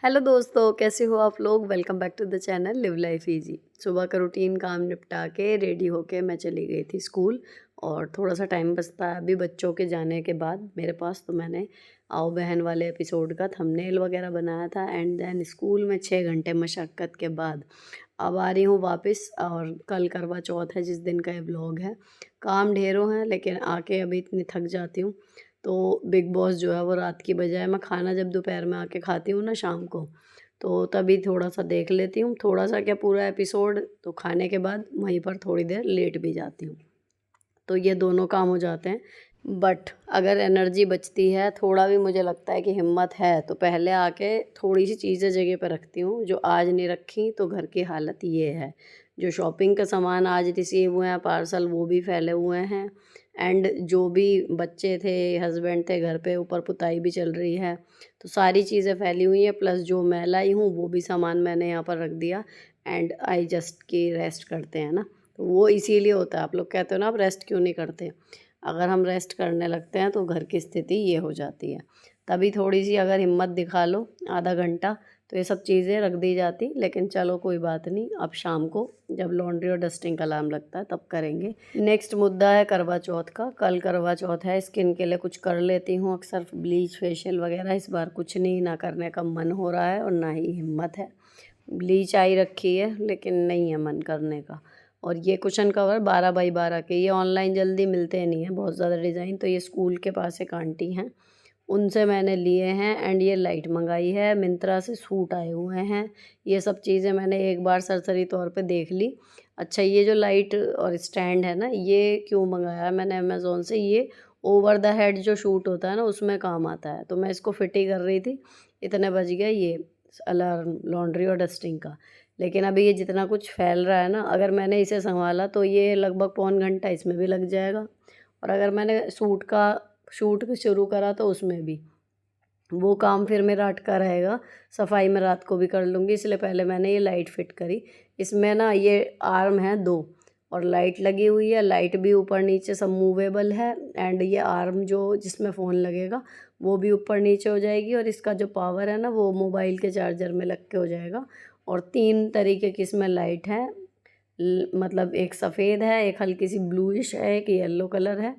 Hello दोस्तों, कैसे हो आप लोग। Welcome back to the channel live life easy. सुबह का रूटीन काम निपटा के रेडी होके मैं चली गई थी स्कूल। और थोड़ा सा टाइम बचता है अभी बच्चों के जाने के बाद मेरे पास, तो मैंने आओ बहन वाले एपिसोड का थंबनेल वगैरह बनाया था। एंड देन स्कूल में 6 घंटे मशक्क़त के बाद अब आ रही हूँ वापस। और कल करवा चौथ है जिस दिन का ये व्लॉग है। काम ढेरों हैं लेकिन आके अभी इतनी थक जाती हूँ। तो बिग बॉस जो है वो रात की बजाय मैं खाना जब दोपहर में आके खाती हूँ ना शाम को, तो तभी थोड़ा सा देख लेती हूँ। थोड़ा सा क्या, पूरा एपिसोड तो खाने के बाद वहीं पर थोड़ी देर लेट भी जाती हूँ। तो ये दोनों काम हो जाते हैं। बट अगर एनर्जी बचती है, थोड़ा भी मुझे लगता है कि हिम्मत है, तो पहले आके थोड़ी सी चीज़ें जगह पर रखती हूँ जो आज नहीं रखी। तो घर की हालत ये है, जो शॉपिंग का सामान आज रिसीव हुए हैं पार्सल, वो भी फैले हुए हैं। एंड जो भी बच्चे थे, हस्बैंड थे घर पे, ऊपर पुताई भी चल रही है, तो सारी चीज़ें फैली हुई हैं। प्लस जो मैं लाई हूँ वो भी सामान मैंने यहाँ पर रख दिया। एंड आई जस्ट की रेस्ट करते हैं ना, तो वो इसीलिए होता है। आप लोग कहते हो ना आप रेस्ट क्यों नहीं करते, अगर हम रेस्ट करने लगते हैं तो घर की स्थिति ये हो जाती है। तभी थोड़ी सी अगर हिम्मत दिखा लो आधा घंटा, तो ये सब चीज़ें रख दी जाती। लेकिन चलो कोई बात नहीं, अब शाम को जब लॉन्ड्री और डस्टिंग का अलार्म लगता है तब करेंगे। नेक्स्ट मुद्दा है करवा चौथ का। कल करवा चौथ है, स्किन के लिए कुछ कर लेती हूँ अक्सर, ब्लीच फेशियल वगैरह। इस बार कुछ नहीं, ना करने का मन हो रहा है और ना ही हिम्मत है। ब्लीच आई रखी है लेकिन नहीं है मन करने का। और ये कुशन कवर 12x12 के, ये ऑनलाइन जल्दी मिलते नहीं हैं बहुत ज़्यादा डिज़ाइन। तो ये स्कूल के पास एक आंटी हैं, उनसे मैंने लिए हैं। एंड ये लाइट मंगाई है, मिंत्रा से सूट आए हुए हैं। ये सब चीज़ें मैंने एक बार सरसरी तौर पे देख ली। अच्छा, ये जो लाइट और स्टैंड है ना, ये क्यों मंगाया मैंने अमेज़ोन से, ये ओवर द हेड जो शूट होता है ना उसमें काम आता है। तो मैं इसको फिट ही कर रही थी, इतने बज गए ये अलार्म लॉन्ड्री और डस्टिंग का। लेकिन अभी ये जितना कुछ फैल रहा है ना, अगर मैंने इसे संभाला तो ये लगभग पौन घंटा इसमें भी लग जाएगा। और अगर मैंने शूट शुरू करा तो उसमें भी वो काम फिर मेरा अटका रहेगा। सफाई मैं रात को भी कर लूँगी, इसलिए पहले मैंने ये लाइट फिट करी। इसमें ना ये आर्म है 2 और लाइट लगी हुई है। लाइट भी ऊपर नीचे सब मूवेबल है। एंड ये आर्म जो जिसमें फ़ोन लगेगा वो भी ऊपर नीचे हो जाएगी। और इसका जो पावर है ना वो मोबाइल के चार्जर में लग के हो जाएगा। और 3 तरीके की इसमें लाइट है। मतलब एक सफ़ेद है, एक हल्की सी ब्लूइश है, एक येलो कलर है।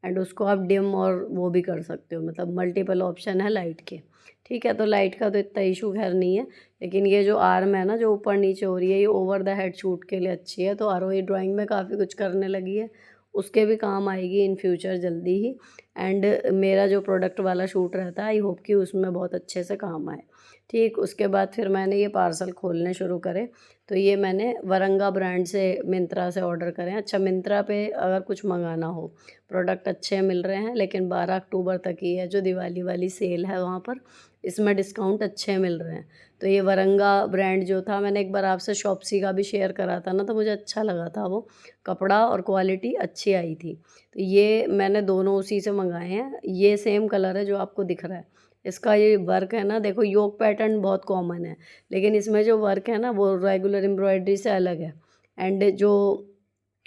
एंड उसको आप डिम और वो भी कर सकते हो, मतलब मल्टीपल ऑप्शन है लाइट के। ठीक है, तो लाइट का तो इतना इशू खैर नहीं है। लेकिन ये जो आर्म है ना जो ऊपर नीचे हो रही है, ये ओवर द हेड शूट के लिए अच्छी है। तो आरोही ड्राइंग में काफ़ी कुछ करने लगी है, उसके भी काम आएगी इन फ्यूचर जल्दी ही। एंड मेरा जो प्रोडक्ट वाला शूट रहता है, आई होप कि उसमें बहुत अच्छे से काम आए। ठीक, उसके बाद फिर मैंने ये पार्सल खोलने शुरू करे। तो ये मैंने वरंगा ब्रांड से, मिंत्रा से ऑर्डर करें। अच्छा, मिंत्रा पे अगर कुछ मंगाना हो, प्रोडक्ट अच्छे मिल रहे हैं। लेकिन 12 अक्टूबर तक ही है जो दिवाली वाली सेल है, वहाँ पर इसमें डिस्काउंट अच्छे मिल रहे हैं। तो ये वरंगा ब्रांड जो था, मैंने एक बार आपसे शॉप्सी का भी शेयर करा था ना, तो मुझे अच्छा लगा था वो कपड़ा और क्वालिटी अच्छी आई थी। तो ये मैंने दोनों उसी से मंगाए हैं। ये सेम कलर है जो आपको दिख रहा है। इसका ये वर्क है ना, देखो योक पैटर्न बहुत कॉमन है, लेकिन इसमें जो वर्क है ना वो रेगुलर एम्ब्रॉयडरी से अलग है। एंड जो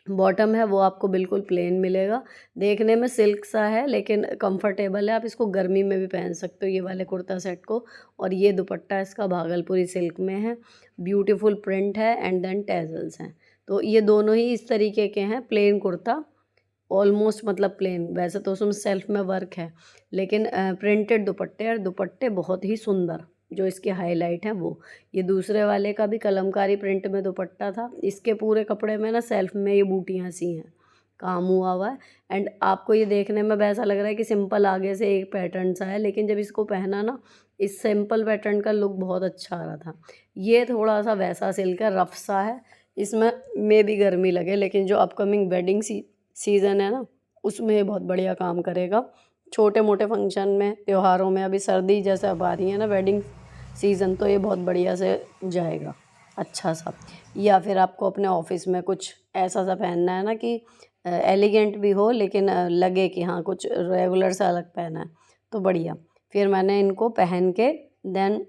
बॉटम है वो आपको बिल्कुल प्लेन मिलेगा। देखने में सिल्क सा है लेकिन कंफर्टेबल है, आप इसको गर्मी में भी पहन सकते हो ये वाले कुर्ता सेट को। और ये दुपट्टा इसका भागलपुरी सिल्क में है, ब्यूटीफुल प्रिंट है। एंड देन टैजल्स हैं। तो ये दोनों ही इस तरीके के हैं, प्लेन कुर्ता ऑलमोस्ट, मतलब प्लेन। वैसे तो उसमें सेल्फ में वर्क है, लेकिन प्रिंटेड दुपट्टे, और दुपट्टे बहुत ही सुंदर, जो इसके हाईलाइट हैं वो। ये दूसरे वाले का भी कलमकारी प्रिंट में दुपट्टा था, इसके पूरे कपड़े में ना सेल्फ में ये बूटियाँ सी हैं, काम हुआ हुआ है। एंड आपको ये देखने में वैसा लग रहा है कि सिंपल आगे से एक पैटर्न सा है, लेकिन जब इसको पहना ना, इस सिंपल पैटर्न का लुक बहुत अच्छा आ रहा था। ये थोड़ा सा वैसा सिल्क है, रफ सा है, इसमें मे भी गर्मी लगे। लेकिन जो अपकमिंग वेडिंग सीज़न है ना, उसमें ये बहुत बढ़िया काम करेगा। छोटे मोटे फंक्शन में, त्योहारों में, अभी सर्दी जैसे अब आ रही है ना वेडिंग सीज़न, तो ये बहुत बढ़िया से जाएगा अच्छा सा। या फिर आपको अपने ऑफिस में कुछ ऐसा सा पहनना है ना कि एलिगेंट भी हो, लेकिन लगे कि हाँ कुछ रेगुलर सा अलग पहना है, तो बढ़िया। फिर मैंने इनको पहन के देन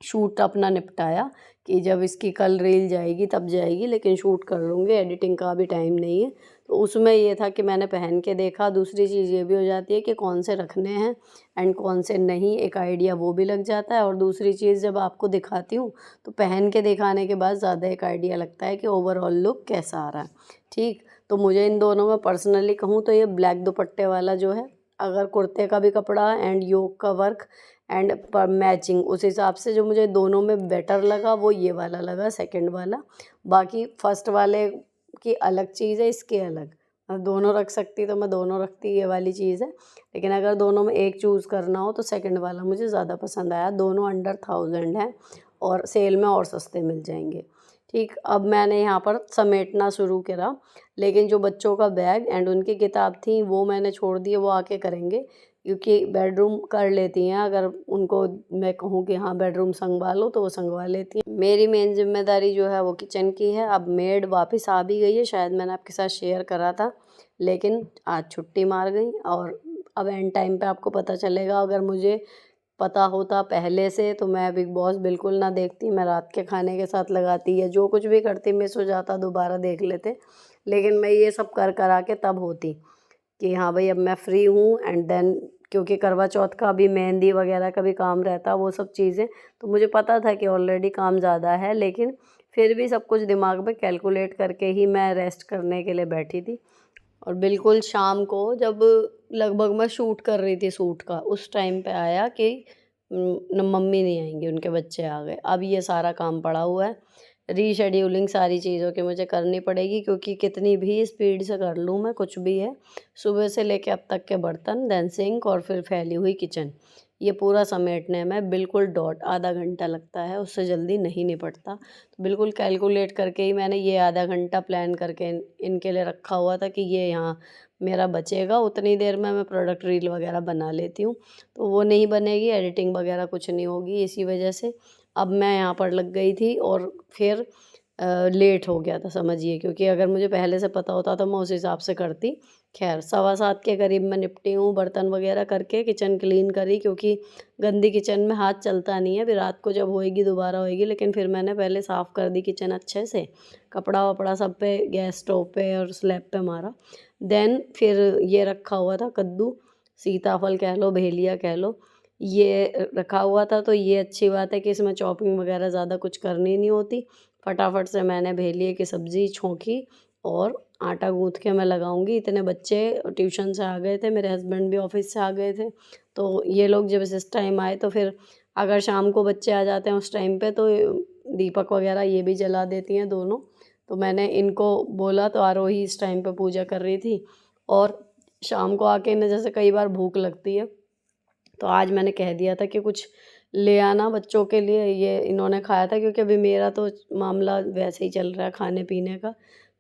शूट अपना निपटाया कि जब इसकी कल रील जाएगी तब जाएगी, लेकिन शूट कर लूँगी, एडिटिंग का भी टाइम नहीं है। तो उसमें ये था कि मैंने पहन के देखा। दूसरी चीज़ ये भी हो जाती है कि कौन से रखने हैं एंड कौन से नहीं, एक आइडिया वो भी लग जाता है। और दूसरी चीज़ जब आपको दिखाती हूँ तो पहन के दिखाने के बाद ज़्यादा एक आइडिया लगता है कि ओवरऑल लुक कैसा आ रहा है। ठीक, तो मुझे इन दोनों में पर्सनली कहूँ तो ये ब्लैक दुपट्टे वाला जो है, अगर कुर्ते का भी कपड़ा एंड योक का वर्क एंड पर मैचिंग, उस हिसाब से जो मुझे दोनों में बेटर लगा वो ये वाला लगा, सेकंड वाला। बाकी फर्स्ट वाले की अलग चीज़ है, इसकी अलग। दोनों रख सकती तो मैं दोनों रखती, ये वाली चीज़ है। लेकिन अगर दोनों में एक चूज़ करना हो तो सेकंड वाला मुझे ज़्यादा पसंद आया। दोनों अंडर 1000 हैं और सेल में और सस्ते मिल जाएंगे। ठीक, अब मैंने यहाँ पर समेटना शुरू करा, लेकिन जो बच्चों का बैग एंड उनकी किताब थी वो मैंने छोड़ दी, वो आके करेंगे, क्योंकि बेडरूम कर लेती हैं। अगर उनको मैं कहूँ कि हाँ बेडरूम संगवा लो तो वो संगवा लेती हैं। मेरी मेन जिम्मेदारी जो है वो किचन की है। अब मेड वापस आ भी गई है, शायद मैंने आपके साथ शेयर करा था, लेकिन आज छुट्टी मार गई। और अब एंड टाइम पे आपको पता चलेगा। अगर मुझे पता होता पहले से तो मैं बिग बॉस बिल्कुल ना देखती, मैं रात के खाने के साथ लगाती, या जो कुछ भी करती मिस हो जाता, दोबारा देख लेते। लेकिन मैं ये सब कर करा के तब होती कि हाँ भाई अब मैं फ्री हूँ। एंड देन क्योंकि करवा चौथ का भी, मेहंदी वगैरह का भी काम रहता, वो सब चीज़ें, तो मुझे पता था कि ऑलरेडी काम ज़्यादा है, लेकिन फिर भी सब कुछ दिमाग में कैलकुलेट करके ही मैं रेस्ट करने के लिए बैठी थी। और बिल्कुल शाम को जब लगभग मैं शूट कर रही थी सूट का, उस टाइम पे आया कि मम्मी नहीं आएंगी, उनके बच्चे आ गए। अब ये सारा काम पड़ा हुआ है, रीशेड्यूलिंग सारी चीज़ों की मुझे करनी पड़ेगी, क्योंकि कितनी भी स्पीड से कर लूँ मैं कुछ भी है, सुबह से लेके अब तक के बर्तन, देन सिंक और फिर फैली हुई किचन, ये पूरा समेटने में बिल्कुल डॉट आधा घंटा लगता है, उससे जल्दी नहीं निपटता। तो बिल्कुल कैलकुलेट करके ही मैंने ये आधा घंटा प्लान करके इनके लिए रखा हुआ था कि ये यहाँ मेरा बचेगा, उतनी देर में मैं प्रोडक्ट रील वगैरह बना लेती हूँ। तो वो नहीं बनेगी, एडिटिंग वगैरह कुछ नहीं होगी, इसी वजह से अब मैं यहाँ पर लग गई थी। और फिर लेट हो गया था समझिए, क्योंकि अगर मुझे पहले से पता होता तो मैं उस हिसाब से करती। खैर 7:15 के करीब मैं निपटी हूँ, बर्तन वगैरह करके किचन क्लीन करी, क्योंकि गंदी किचन में हाथ चलता नहीं है। फिर रात को जब होएगी दोबारा होएगी, लेकिन फिर मैंने पहले साफ़ कर दी किचन अच्छे से, कपड़ा वपड़ा सब पे, गैस स्टोव पे और स्लैब पे मारा। देन फिर ये रखा हुआ था कद्दू, सीताफल कह लो, भेलिया कह लो, ये रखा हुआ था। तो ये अच्छी बात है कि इसमें चॉपिंग वगैरह ज़्यादा कुछ करनी नहीं होती। फटाफट से मैंने भेलिए की सब्ज़ी छोंकी और आटा गूँथ के मैं लगाऊंगी। इतने बच्चे ट्यूशन से आ गए थे, मेरे हस्बैंड भी ऑफिस से आ गए थे, तो ये लोग जब इस टाइम आए तो फिर अगर शाम को बच्चे आ जाते हैं उस टाइम पे तो दीपक वगैरह ये भी जला देती हैं दोनों। तो मैंने इनको बोला, तो आरोही इस टाइम पे पूजा कर रही थी। और शाम को आके इन्हें जैसे कई बार भूख लगती है, तो आज मैंने कह दिया था कि कुछ ले आना बच्चों के लिए। ये इन्होंने खाया था, क्योंकि अभी मेरा तो मामला वैसे ही चल रहा है खाने पीने का।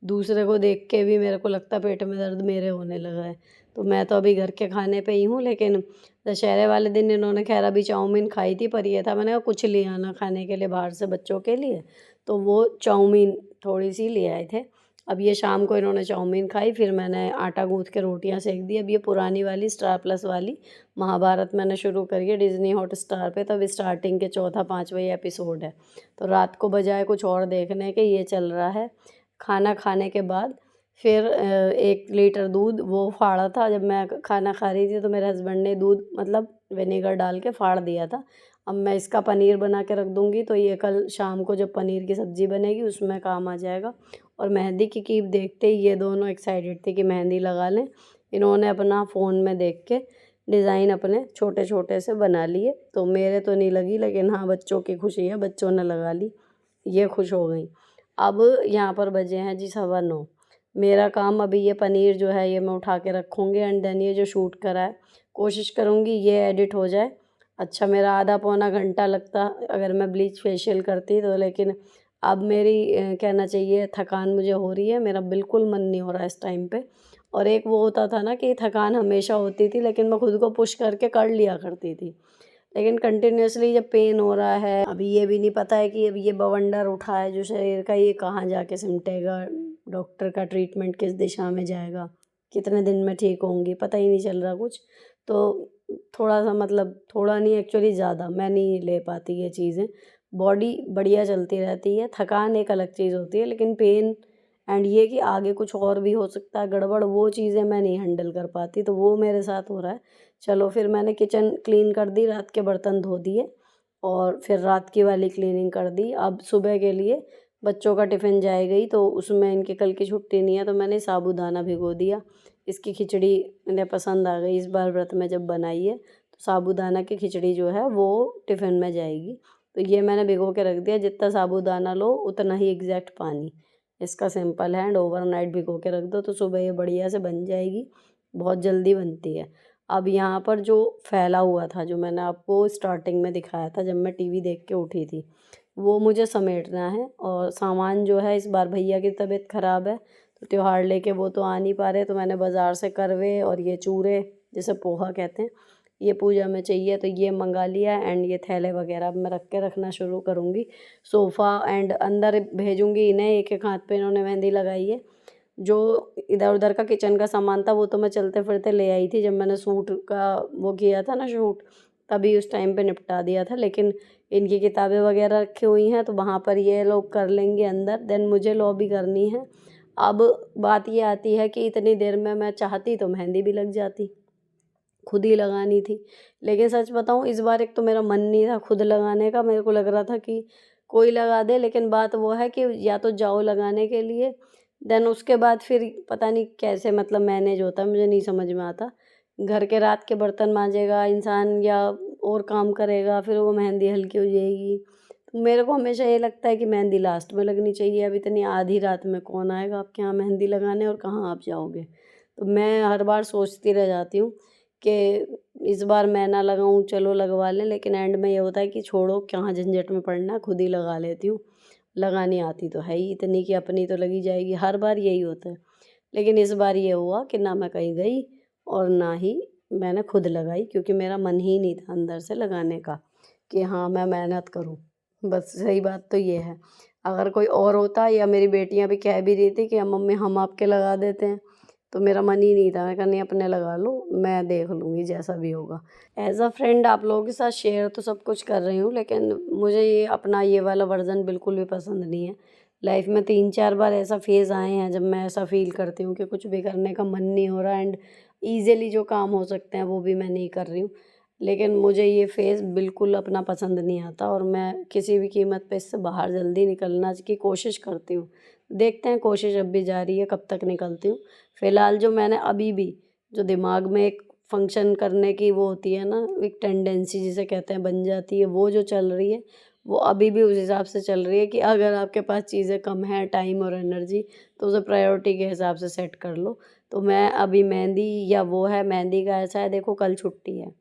दूसरे को देख के भी मेरे को लगता है पेट में दर्द मेरे होने लगा है। तो मैं तो अभी घर के खाने पे ही हूँ। लेकिन दशहरे वाले दिन इन्होंने खैर अभी चाउमीन खाई थी, पर ये था मैंने कहा कुछ ले आना खाने के लिए बाहर से बच्चों के लिए, तो वो चाउमीन थोड़ी सी ले आए थे। अब ये शाम को इन्होंने चाउमीन खाई, फिर मैंने आटा गूँथ के रोटियां सेक दी। अब ये पुरानी वाली स्टार प्लस वाली महाभारत मैंने शुरू करी है डिज़नी हॉटस्टार पे, तो अभी स्टार्टिंग के चौथा 5वां एपिसोड है। तो रात को बजाय कुछ और देखने के ये चल रहा है। खाना खाने के बाद फिर 1 लीटर दूध वो फाड़ा था, जब मैं खाना खा रही थी तो मेरे हस्बैंड ने दूध मतलब विनेगर डाल के फाड़ दिया था। अब मैं इसका पनीर बना के रख दूँगी, तो ये कल शाम को जब पनीर की सब्ज़ी बनेगी उसमें काम आ जाएगा। और मेहंदी की कीप देखते ही ये दोनों एक्साइटेड थे कि मेहंदी लगा लें। इन्होंने अपना फ़ोन में देख के डिज़ाइन अपने छोटे छोटे से बना लिए। तो मेरे तो नहीं लगी, लेकिन हाँ बच्चों की खुशी है, बच्चों ने लगा ली, ये खुश हो गई। अब यहाँ पर बजे हैं जी 9:15। मेरा काम अभी ये पनीर जो है ये मैं उठा के रखूँगी, एंड देन ये जो शूट करा है कोशिश करूँगी ये एडिट हो जाए। अच्छा मेरा आधा पौना घंटा लगता अगर मैं ब्लीच फेशियल करती तो, लेकिन अब मेरी कहना चाहिए थकान मुझे हो रही है, मेरा बिल्कुल मन नहीं हो रहा इस टाइम पे। और एक वो होता था ना कि थकान हमेशा होती थी, लेकिन मैं खुद को पुश करके कर लिया करती थी। लेकिन कंटिन्यूअसली जब पेन हो रहा है, अभी ये भी नहीं पता है कि अभी ये बवंडर उठा है जो शरीर का, ये कहाँ जाके सिमटेगा, डॉक्टर का ट्रीटमेंट किस दिशा में जाएगा, कितने दिन में ठीक होंगी, पता ही नहीं चल रहा कुछ। तो थोड़ा सा मतलब थोड़ा नहीं एक्चुअली ज़्यादा मैं नहीं ले पाती ये चीज़ें। बॉडी बढ़िया चलती रहती है, थकान एक अलग चीज़ होती है, लेकिन पेन एंड ये कि आगे कुछ और भी हो सकता है गड़बड़, वो चीज़ें मैं नहीं हैंडल कर पाती, तो वो मेरे साथ हो रहा है। चलो फिर मैंने किचन क्लीन कर दी, रात के बर्तन धो दिए और फिर रात की वाली क्लीनिंग कर दी। अब सुबह के लिए बच्चों का टिफ़िन जाएगा ही, तो उसमें इनकी कल की छुट्टी नहीं है, तो मैंने साबूदाना भिगो दिया। इसकी खिचड़ी इन्हें पसंद आ गई, इस बार व्रत में जब बनाई है, तो साबूदाना की खिचड़ी जो है वो टिफ़िन में जाएगी। तो ये मैंने भिगो के रख दिया, जितना साबूदाना लो उतना ही एग्जैक्ट पानी। इसका सिंपल है, एंड ओवरनाइट भिगो के रख दो तो सुबह ये बढ़िया से बन जाएगी, बहुत जल्दी बनती है। अब यहाँ पर जो फैला हुआ था, जो मैंने आपको स्टार्टिंग में दिखाया था जब मैं टीवी देख के उठी थी, वो मुझे समेटना है। और सामान जो है, इस बार भैया की तबीयत ख़राब है, तो त्योहार लेके वो तो आ नहीं पा रहे, तो मैंने बाज़ार से करवे और ये चूरे, जिसे पोहा कहते हैं, ये पूजा में चाहिए, तो ये मंगा लिया। एंड ये थैले वगैरह अब मैं रख के रखना शुरू करूँगी। सोफ़ा एंड अंदर भेजूँगी इन्हें, एक एक हाथ पे इन्होंने मेहंदी लगाई है। जो इधर उधर का किचन का सामान था वो तो मैं चलते फिरते ले आई थी, जब मैंने सूट का वो किया था ना शूट, तभी उस टाइम पे निपटा दिया था। लेकिन इनकी किताबें वगैरह रखी हुई हैं, तो वहाँ पर ये लोग कर लेंगे अंदर, देन मुझे लॉबी करनी है। अब बात ये आती है कि इतनी देर में मैं चाहती तो मेहंदी भी लग जाती, खुद ही लगानी थी। लेकिन सच बताऊँ, इस बार एक तो मेरा मन नहीं था खुद लगाने का, मेरे को लग रहा था कि कोई लगा दे। लेकिन बात वो है कि या तो जाओ लगाने के लिए, देन उसके बाद फिर पता नहीं कैसे मतलब मैनेज होता है, मुझे नहीं समझ में आता। घर के रात के बर्तन मांजेगा इंसान या और काम करेगा, फिर वो मेहंदी हल्की हो जाएगी। तो मेरे को हमेशा ये लगता है कि मेहंदी लास्ट में लगनी चाहिए। अब इतनी आधी रात में कौन आएगा आपके यहाँ मेहंदी लगाने, और कहाँ आप जाओगे? तो मैं हर बार सोचती रह जाती हूँ कि इस बार मैं ना लगाऊँ, चलो लगवा लें। लेकिन एंड में ये होता है कि छोड़ो, कहाँ झंझट में पड़ना है, खुद ही लगा लेती हूँ। लगानी आती तो है ही इतनी कि अपनी तो लगी जाएगी, हर बार यही होता है। लेकिन इस बार ये हुआ कि ना मैं कहीं गई और ना ही मैंने खुद लगाई, क्योंकि मेरा मन ही नहीं था अंदर से लगाने का कि हाँ मैं मेहनत करूँ। बस सही बात तो ये है। अगर कोई और होता, या मेरी बेटियाँ भी कह भी रही थी कि मम्मी हम आपके लगा देते हैं, तो मेरा मन ही नहीं था। मैं कहा नहीं, अपने लगा लो, मैं देख लूँगी जैसा भी होगा। एज़ अ फ्रेंड आप लोगों के साथ शेयर तो सब कुछ कर रही हूँ, लेकिन मुझे ये अपना ये वाला वर्ज़न बिल्कुल भी पसंद नहीं है। लाइफ़ में 3-4 बार ऐसा फ़ेज़ आए हैं जब मैं ऐसा फ़ील करती हूँ कि कुछ भी करने का मन नहीं हो रहा, एंड ईज़िली जो काम हो सकते हैं वो भी मैं नहीं कर रही हूँ। लेकिन मुझे ये फ़ेज़ बिल्कुल अपना पसंद नहीं आता, और मैं किसी भी कीमत पे इससे बाहर जल्दी निकलना की कोशिश करती हूँ। देखते हैं, कोशिश अब भी जारी है, कब तक निकलती हूँ। फ़िलहाल जो मैंने अभी भी, जो दिमाग में एक फ़ंक्शन करने की वो होती है ना, एक टेंडेंसी जिसे कहते हैं बन जाती है, वो जो चल रही है, वो अभी भी उस हिसाब से चल रही है कि अगर आपके पास चीज़ें कम हैं, टाइम और एनर्जी, तो उसे प्रायोरिटी के हिसाब से सेट कर लो। तो मैं अभी मेहंदी, या वो है मेहंदी का ऐसा है, देखो कल छुट्टी है,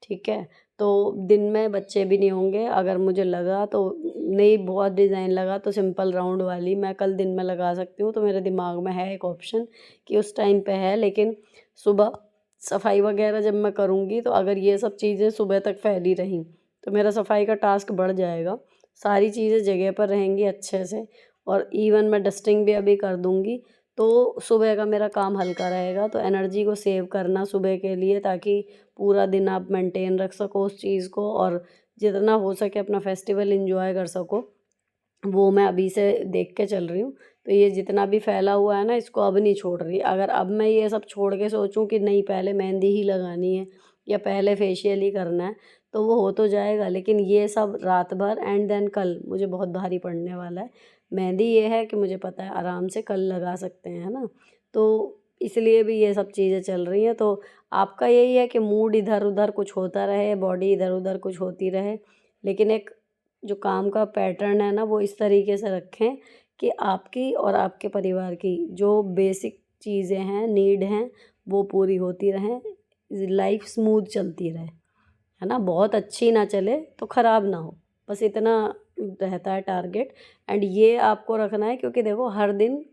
ठीक है? तो दिन में बच्चे भी नहीं होंगे, अगर मुझे लगा तो नहीं बहुत डिज़ाइन लगा तो सिंपल राउंड वाली मैं कल दिन में लगा सकती हूँ। तो मेरे दिमाग में है एक ऑप्शन कि उस टाइम पे है। लेकिन सुबह सफाई वगैरह जब मैं करूँगी, तो अगर ये सब चीज़ें सुबह तक फैली रहीं, तो मेरा सफाई का टास्क बढ़ जाएगा। सारी चीज़ें जगह पर रहेंगी अच्छे से, और इवन मैं डस्टिंग भी अभी कर दूँगी, तो सुबह का मेरा काम हल्का रहेगा। तो एनर्जी को सेव करना सुबह के लिए, ताकि पूरा दिन आप मेंटेन रख सको उस चीज़ को, और जितना हो सके अपना फेस्टिवल एंजॉय कर सको, वो मैं अभी से देख के चल रही हूँ। तो ये जितना भी फैला हुआ है ना, इसको अब नहीं छोड़ रही। अगर अब मैं ये सब छोड़ के सोचूँ कि नहीं पहले मेहंदी ही लगानी है या पहले फेशियल ही करना है, तो वो हो तो जाएगा, लेकिन ये सब रात भर, एंड देन कल मुझे बहुत भारी पड़ने वाला है। मेहंदी ये है कि मुझे पता है आराम से कल लगा सकते हैं, है ना? तो इसलिए भी ये सब चीज़ें चल रही हैं। तो आपका यही है कि मूड इधर-उधर कुछ होता रहे, बॉडी इधर-उधर कुछ होती रहे, लेकिन एक जो काम का पैटर्न है ना, वो इस तरीके से रखें कि आपकी और आपके परिवार की जो बेसिक चीज़ें हैं, नीड हैं, वो पूरी होती रहें, लाइफ स्मूथ चलती रहे, है ना? बहुत अच्छी ना चले तो ख़राब ना हो, बस इतना रहता है टारगेट। एंड ये आपको रखना है, क्योंकि देखो हर दिन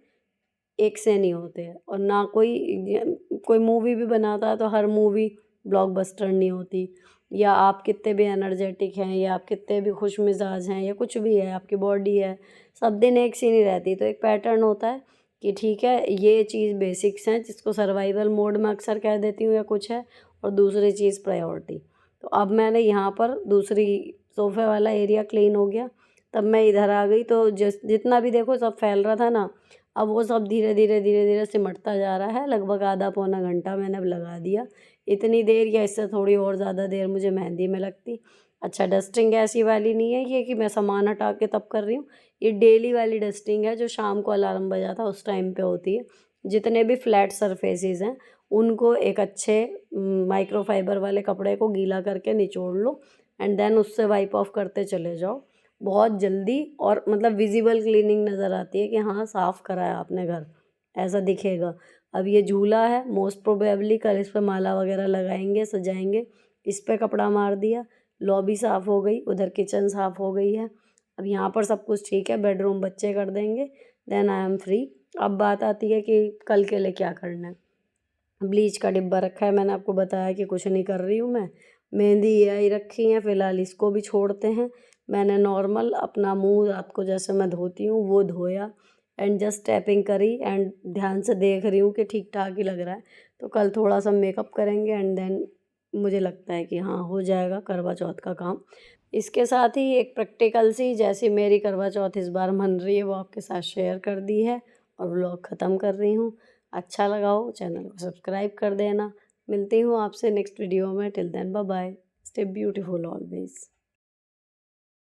एक से नहीं होते हैं, और ना कोई मूवी भी बनाता है तो हर मूवी ब्लॉकबस्टर नहीं होती। या आप कितने भी एनर्जेटिक हैं, या आप कितने भी खुश मिजाज हैं, या कुछ भी है, आपकी बॉडी है, सब दिन एक सी नहीं रहती। तो एक पैटर्न होता है कि ठीक है, ये चीज़ बेसिक्स हैं जिसको सर्वाइवल मोड में अक्सर कह देती हूँ या कुछ है, और दूसरी चीज़ प्रायोरिटी। तो अब मैंने यहाँ पर दूसरी सोफ़े वाला एरिया क्लीन हो गया, तब मैं इधर आ गई, तो जितना भी देखो सब फैल रहा था ना, अब वो सब धीरे धीरे सिमटता जा रहा है। लगभग आधा पौना घंटा मैंने अब लगा दिया। इतनी देर या इससे थोड़ी और ज़्यादा देर मुझे मेहंदी में लगती। अच्छा, डस्टिंग ऐसी वाली नहीं है ये कि मैं सामान हटा के तब कर रही हूँ। ये डेली वाली डस्टिंग है जो शाम को अलार्म बजा था उस टाइम पे होती है। जितने भी फ्लैट सरफेसेस हैं उनको एक अच्छे माइक्रोफाइबर वाले कपड़े को गीला करके निचोड़ लो एंड देन उससे वाइप ऑफ करते चले जाओ। बहुत जल्दी और मतलब विजिबल क्लीनिंग नज़र आती है कि हाँ साफ़ करा है आपने घर, ऐसा दिखेगा। अब ये झूला है, मोस्ट प्रोबेबली कल इस पे माला वगैरह लगाएंगे, सजाएंगे। इस पे कपड़ा मार दिया, लॉबी साफ़ हो गई, उधर किचन साफ़ हो गई है। अब यहाँ पर सब कुछ ठीक है, बेडरूम बच्चे कर देंगे, देन आई एम फ्री। अब बात आती है कि कल के लिए क्या करना है। ब्लीच का डिब्बा रखा है, मैंने आपको बताया कि कुछ नहीं कर रही हूँ मैं। मेहंदी ये आई रखी हैं, फ़िलहाल इसको भी छोड़ते हैं। मैंने नॉर्मल अपना मुँह रात को जैसे मैं धोती हूँ वो धोया एंड जस्ट टैपिंग करी एंड ध्यान से देख रही हूँ कि ठीक ठाक ही लग रहा है। तो कल थोड़ा सा मेकअप करेंगे एंड देन मुझे लगता है कि हाँ हो जाएगा करवा चौथ का काम। इसके साथ ही एक प्रैक्टिकल सी जैसी मेरी करवा चौथ इस बार मन रही है वो आपके साथ शेयर कर दी है और व्लॉग ख़त्म कर रही हूँ। अच्छा लगा हो चैनल को सब्सक्राइब कर देना। मिलती हूँ आपसे नेक्स्ट वीडियो में। Till then bye bye, stay beautiful always.